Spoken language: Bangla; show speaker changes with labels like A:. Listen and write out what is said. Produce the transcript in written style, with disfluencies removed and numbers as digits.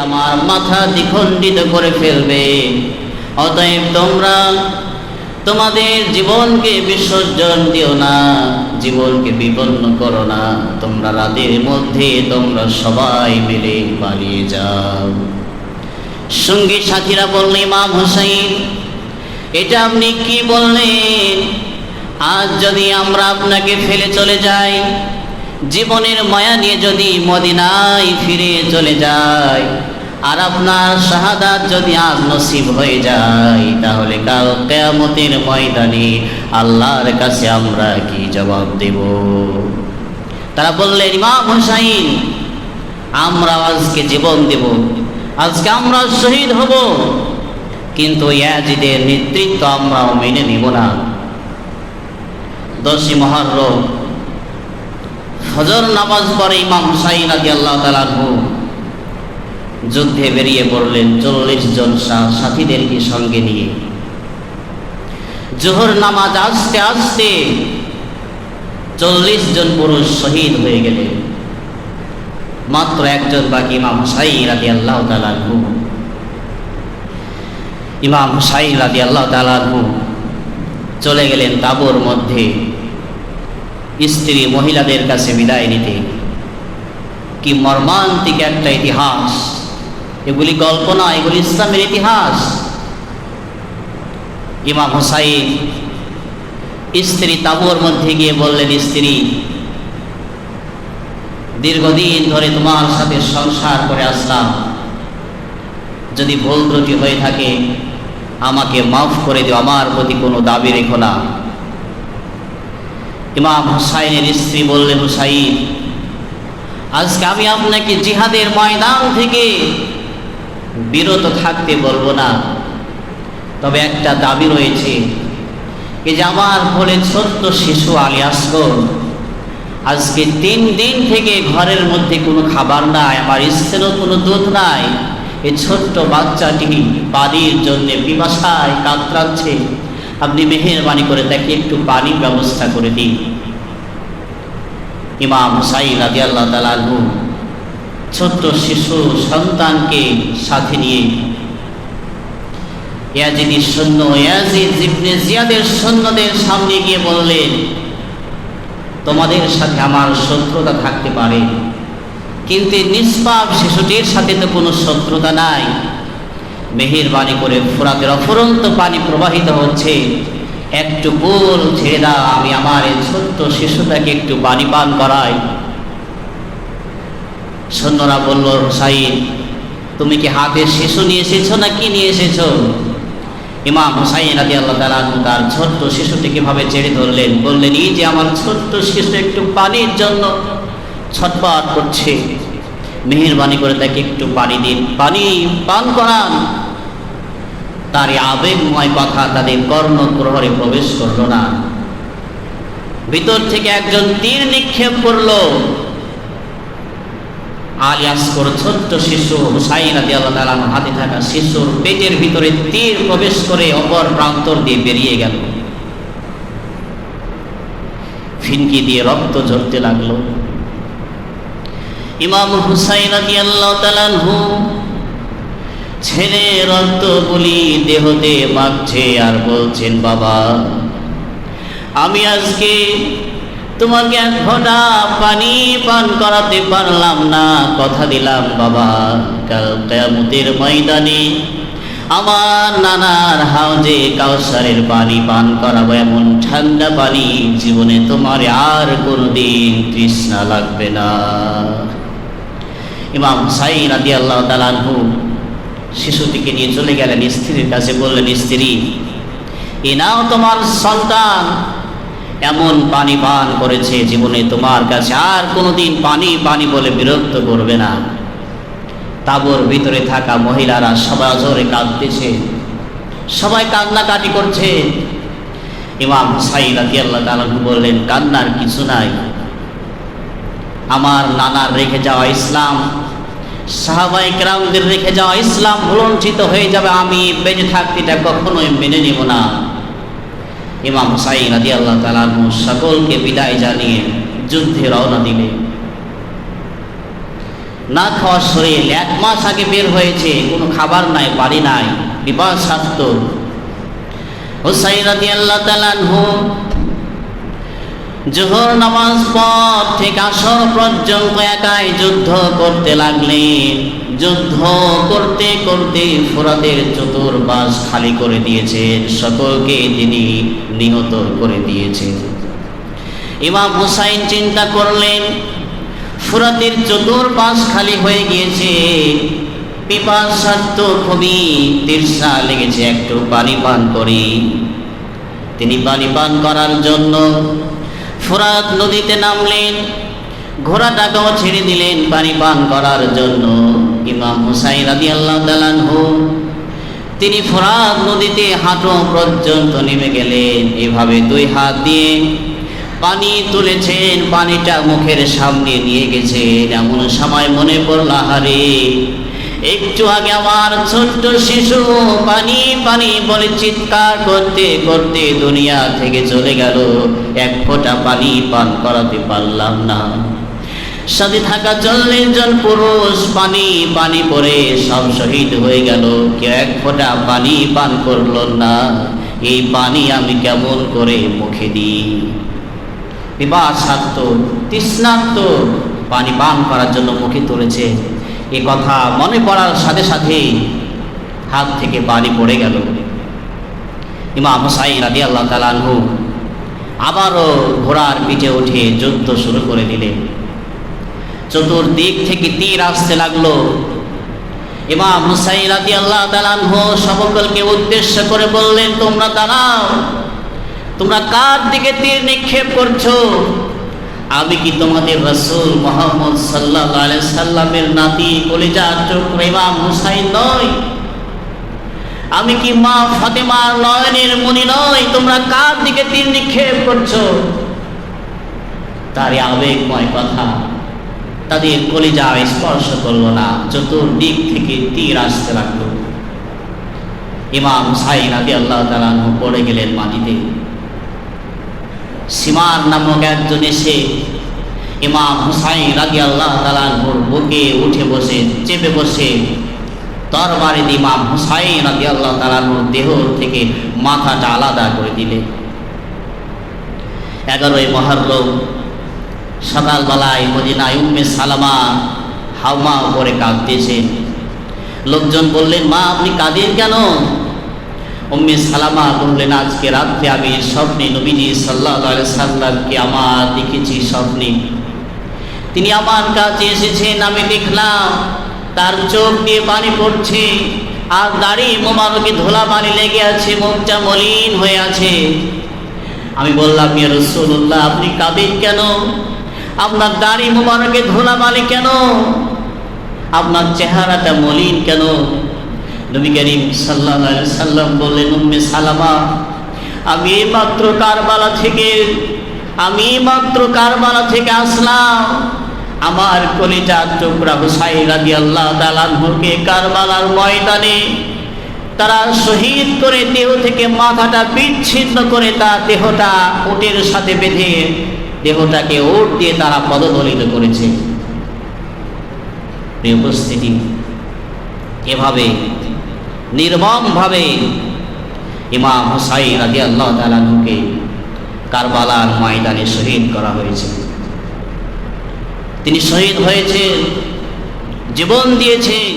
A: আমার মাথা দ্বিখণ্ডিত করে ফেলবে। অতএব তোমরা তোমাদের জীবনকে বিসর্জন দিও না, জীবনকে বিপন্ন করো না। তোমরা রাতের মধ্যে তোমরা সবাই মিলে পালিয়ে যাও। সঙ্গী সাথীরা বলল, ইমাম হুসাইন, এটা আপনি কি বললেন? আজ যদি আমরা আপনাকে ফেলে চলে যাই, জীবনের মায়া নিয়ে যদি মদিনায় ফিরে চলে যাই, আর আপনার শাহাদাত যদি আজ নসিব হয়ে যায়, তাহলে কাল কিয়ামতের ময়দানে আল্লাহর কাছে আমরা কি জবাব দেব? তারা বললেন, ইমাম হুসাইন, আমরা আজকে জীবন দেব, আজকে আমরা শহীদ হব, কিন্তু ইয়াজিদের নেতৃত্ব আমরাও মেনে নেব না। 10ই মুহররম ফজর নামাজ পড়ে ইমাম হুসাইন রাদিয়াল্লাহু তাআলা আনহু যুদ্ধে বেরিয়ে পড়লেন 40 জন সাথীদেরকে সঙ্গে নিয়ে। জোহর নামাজ আসতে আসতে 40 জন পুরুষ শহীদ হয়ে গেলেন, মাত্র একজন বাকি, ইমাম হুসাইন রাদিয়াল্লাহু তাআলা আনহু। ইমাম হুসাইন রাদিয়াল্লাহু তাআলা আনহু চলে গেলেন তাঁবুর মধ্যে স্ত্রী মহিলাদের কাছে বিদায় নিতে। কি মর্মান্তিক একটা ইতিহাস! এগুলি গল্প না, এগুলি ইসলামের ইতিহাস। ইমাম হুসাইন স্ত্রী তাঁবুর মধ্যে গিয়ে বললেন, স্ত্রী, দীর্ঘদিন ধরে তোমার সাথে সংসার করে আসলাম, যদি ভুল ত্রুটি হয়ে থাকে আমাকে মাফ করে দিও, আমার প্রতি কোনো দাবি রেখো না। ইমাম হুসাইনের স্ত্রী বললেন, হুসাইন, আজকে আমি আপনাকে জিহাদের ময়দান থেকে বিরত থাকতে বলবো না, তবে একটা দাবি রয়েছে, এই যে আমার কোলে ছোট্ট শিশু আলী আসগর, আজকে 3 দিন থেকে ঘরের মধ্যে কোনো খাবার নাই, আমার স্ত্রীরও কোনো দুধ নাই। এই ছোট্ট বাচ্চাটি পানির জন্য পিপাসায় কাতরাচ্ছে, আপনি মেহেরবানি করে তাকে একটু পানির ব্যবস্থা করে দিন। ইমাম হুসাইন রাদিয়াল্লাহু তাআলা আনহু ছোট্ট শিশু সন্তানকে সাথে নিয়ে ইয়াজিদের সৈন্য, ইয়াজিদ ইবনে জিয়াদের সৈন্যদের সামনে গিয়ে বললেন, তোমাদের সাথে আমার শত্রুতা থাকতে পারে, কিন্তু নিষ্পাপ শিশুটির সাথে তো কোনো শত্রুতা নাই। মেহেরবানি করে ফোরাতের অফুরন্ত পানি প্রবাহিত হচ্ছে, একটু বুল ছেড়ে দাও, আমি আমার এই ছোট্ট শিশুটাকে একটু পানি পান করাই। সৈন্যরা বলল, হুসাইন, তুমি কি হাতে শিশু নিয়ে এসেছো না কি নিয়ে এসেছো? ইমাম হুসাইন রাদিয়াল্লাহু তাআলা আনহু তার ছোট্ট শিশুটিকে ভাবে চেড়ে ধরলেন, বললেন, এই যে আমার ছোট্ট শিশু একটু পানির জন্য ছটফট করছে, মেহেরবানি করে তাকে একটু পানি দিন, পানি পান করান। তার আবেগময় কথা তাদের কর্ণপ্রহরে প্রবেশ করল না। ভিতর থেকে একজন তীর নিক্ষেপ করলো। আলী আসগর ছোট্ট শিশু হুসাইন রাদিয়াল্লাহু তাআলা আনহু হাতে থাকা শিশুর পেটের ভিতরে তীর প্রবেশ করে অপর প্রান্তর দিয়ে বেরিয়ে গেল, ফিনকি দিয়ে রক্ত ঝরতে লাগলো। ইমাম হুসাইন রাদিয়াল্লাহু তাআলা আনহু ছেলে রক্তগুলি দেহতে মাখছে আর বলছেন, বাবা, আমি আজকে তোমাকে 1 ঘটা পানি পান করাতে পারলাম না, কথা দিলাম বাবা, কাল কিয়ামতের ময়দানে আমার নানার হাউজে কাউসারের পানি পান করাবো, এমন ঠান্ডা পানি জীবনে তোমার আর কোনোদিন তৃষ্ণা লাগবে না। ইমাম হুসাইন রাদিয়াল্লাহু তাআলা আনহু শিশুটিকে নিয়ে চলে গেলেন, স্ত্রীর কাছে বললেন, স্ত্রী, এ নাও তোমার সন্তান, এমন পানি পান করেছে জীবনে তোমার কাছে আর কোনোদিন পানি পানি বলে বিরক্ত করবে না। তাঁবুর ভিতরে থাকা মহিলারা সবাই জোরে কাঁদতেছে, সবাই কান্নাকাটি করছে। ইমাম হুসাইন রাদিয়াল্লাহু তাআলা বললেন, কান্নার কিছু নাই, আমার নানার রেখে যাওয়া ইসলাম, সাহাবায়ে কেরামদের রেখে যাওয়া ইসলাম ভুলঞ্চিত হয়ে যাবে, আমি বেঁচে থাকতে এটা কখনোই মেনে নেব না। ইমাম হুসাইন রাদিয়াল্লাহু তাআলা সকলকে বিদায় জানিয়ে যুদ্ধে রওনা দিলেন। না খাওয়ার শরীর, 1 মাস আগে বের হয়েছে, কোনো খাবার নাই, বাড়ি নাই, বিপদাস্ত। হুসাইন রাদিয়াল্লাহু তাআলা আনহু জোহর নামাজ পর থেকে আসর পর্যন্ত একাই যুদ্ধ করতে লাগলেন। যুদ্ধ করতে করতে ফোরাতের চতুর্পাশ খালি করে দিয়েছেন, সকলকে তিনি নিহত করে দিয়েছেন। ইমাম হুসাইন চিন্তা করলেন, ফোরাতের চতুর্পাশ খালি হয়ে গিয়েছে, পিপাসার্থ খুবই তৃষ্ণা লেগেছে, একটু পানি পান করি। তিনি পানি পান করার জন্য ফোরাত নদীতে নামলেন, ঘোড়াটাকেও ছেড়ে দিলেন পানি পান করার জন্য। ইমাম হুসাইন রাদিয়াল্লাহু তাআলা আনহু তিনি ফোরাত নদীতে হাঁটু পর্যন্ত নেমে গেলেন। এভাবে 2 হাত দিয়ে পানি তুলেছেন, পানিটা মুখের সামনে নিয়ে গেছেন। এমন সময় মনে পড়ল, আহারে একটু আগে আমার ছোট্ট শিশু পানি পানি বলে চিৎকার করতে করতে দুনিয়া থেকে চলে গেল, 1 ফোঁটা পানি পান করাতে পারলাম না। সাথে থাকা 40 জন পুরুষ পানি পানি পরে সব শহীদ হয়ে গেল, কেউ 1 ফোঁটা পানি পান করল না। এই পানি আমি কেমন করে মুখে দিই? পিপাসার্থ তৃষ্ণার্ত পানি পান করার জন্য মুখে তুলেছে। এ কথা মনে পড়ার সাথে সাথে হাত থেকে পানি পড়ে গেল। ইমাম হুসাইন রাদিয়াল্লাহু তাআলা আনহু আবারও ঘোড়ার পিঠে উঠে যুদ্ধ শুরু করে দিলেন। চতুর্দিক থেকে তীর আসতে লাগলো। ইমাম হুসাইন রাদিয়াল্লাহু তাআলা আনহু সকলকে উদ্দেশ্য করে বললেন, তোমরা দাঁড়াও, তোমরা কার দিকে তীর নিক্ষেপ করছো? আমি কি তোমাদের রাসূল মুহাম্মদ সাল্লাল্লাহু আলাইহি সাল্লামের নাতি কলিজার টুকরা ইমাম হুসাইন নই? আমি কি মা ফাতেমার নয়নের মণি নই? তোমরা কার দিকে তীর নিক্ষেপ করছো? তার আবেগময় কথা তাদের কলিজা স্পর্শ করলো না। চতুর্দিক থেকে তীর আসতে লাগলো। ইমাম হুসাইন রাদিয়াল্লাহু তাআলা আনহু পড়ে গেলেন মাটিতে। সিমার নামক একজন এসে ইমাম হুসাইন রাদিয়াল্লাহু তাআলা আনহুর বুকে উঠে বসে চেপে বসে তরবারি দিয়ে ইমাম হুসাইন রাদিয়াল্লাহু তাআলা আনহুর দেহ থেকে মাথাটা আলাদা করে দিলেন। 11ই মুহররম সকালবেলায় মদিনায় উম্মে সালামা হাওমা উপরে কাঁদতেছে। লোকজন বললেন, মা আপনি কাঁদেন কেন? উম্মে সালামা বললেন, আজকে রাত্রে আমি স্বপ্নে নবীজি সাল্লাল্লাহু আলাইহি সাল্লামকে আমার দেখেছি স্বপ্নে। তিনি আমার কাছে এসেছেন, আমি দেখলাম তার চোখ দিয়ে পানি পড়ছে আর দাড়ি মোবারকে ধুলাবালি লেগে আছে, মুখটা মলিন হয়ে আছে। আমি বললাম, ইয়া রাসূলুল্লাহ আপনি কাঁদেন কেন? আপনার দাড়ি মোবারকে ধুলাবালি কেন? আপনার চেহারাটা মলিন কেন? নবী করিম সাল্লাল্লাহু আলাইহি সাল্লাম বললেন, উম্মে সালামা আমি মাত্র কারবালা থেকে আসলাম। আমার কলিজার টুকরা হুসাইন রাদিয়াল্লাহু তাআলা আনহুকে কারবালার ময়দানে তারা শহীদ করে দেহ থেকে মাথাটা বিচ্ছিন্ন করে তার দেহটা উটের সাথে বেঁধে দেহটাকে উট দিয়ে তারা পদদলিত করেছে। প্রিয় উপস্থিতি, এভাবে নির্মমভাবে ইমাম হুসাইন রাদিয়াল্লাহু তাআলা আনহুকে কারবালার ময়দানে শহীদ করা হয়েছে। তিনি শহীদ হয়েছেন, জীবন দিয়েছেন